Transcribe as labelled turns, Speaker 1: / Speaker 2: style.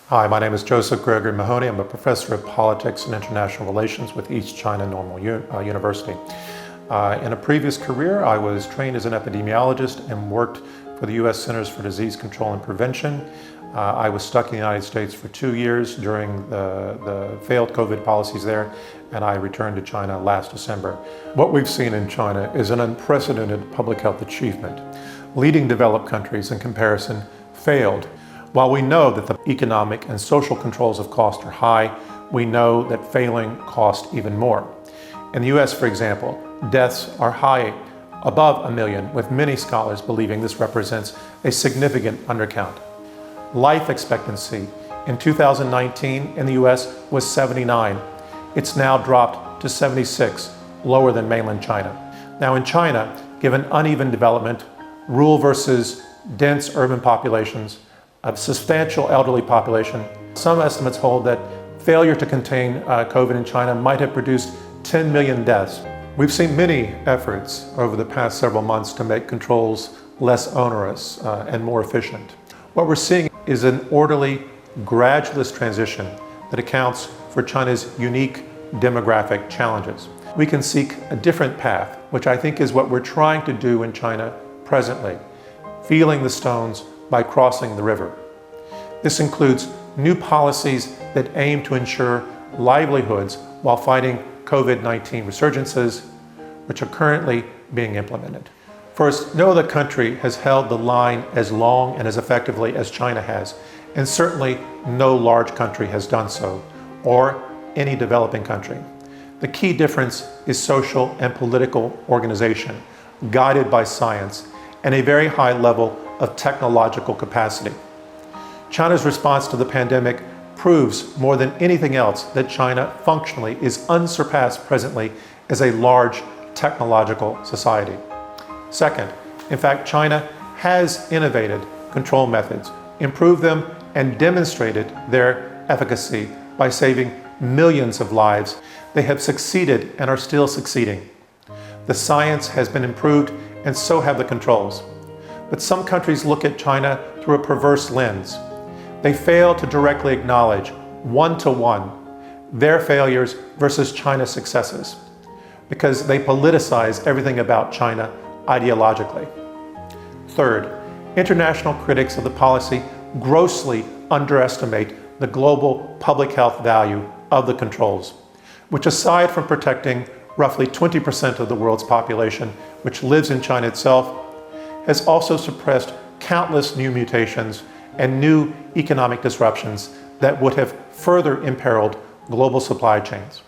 Speaker 1: Hi, my name is Josef Gregory Mahoney. I'm a professor of politics and international relations with East China Normal University. In a previous career, I was trained as an epidemiologist and worked for the U.S. Centers for Disease Control and Prevention. I was stuck in the United States for 2 years during the failed COVID policies there, and I returned to China last December. What we've seen in China is an unprecedented public health achievement. Leading developed countries in comparison failed. While we know that the economic and social controls of cost are high, we know that failing costs even more. In the US, for example, deaths are high, above 1 million, with many scholars believing this represents a significant undercount. Life expectancy in 2019 in the US was 79. It's now dropped to 76, lower than mainland China. Now in China, given uneven development, rural versus dense urban populations, a substantial elderly population, some estimates hold that failure to contain COVID in China might have produced 10 million deaths. We've seen many efforts over the past several months to make controls less onerous and more efficient. What we're seeing is an orderly, gradualist transition that accounts for China's unique demographic challenges. We can seek a different path, which I think is what we're trying to do in China presently, feeling the stones by crossing the river. This includes new policies that aim to ensure livelihoods while fighting COVID-19 resurgences, which are currently being implemented. First, no other country has held the line as long and as effectively as China has, and certainly no large country has done so, or any developing country. The key difference is social and political organization, guided by science, and a very high level of technological capacity. China's response to the pandemic proves more than anything else that China functionally is unsurpassed presently as a large technological society. Second, in fact, China has innovated control methods, improved them, and demonstrated their efficacy by saving millions of lives. They have succeeded and are still succeeding. The science has been improved, and so have the controls. But some countries look at China through a perverse lens. They fail to directly acknowledge, one-to-one, their failures versus China's successes, because they politicize everything about China ideologically. Third, international critics of the policy grossly underestimate the global public health value of the controls, which, aside from protecting roughly 20% of the world's population, which lives in China itself, has also suppressed countless new mutations and new economic disruptions that would have further imperiled global supply chains.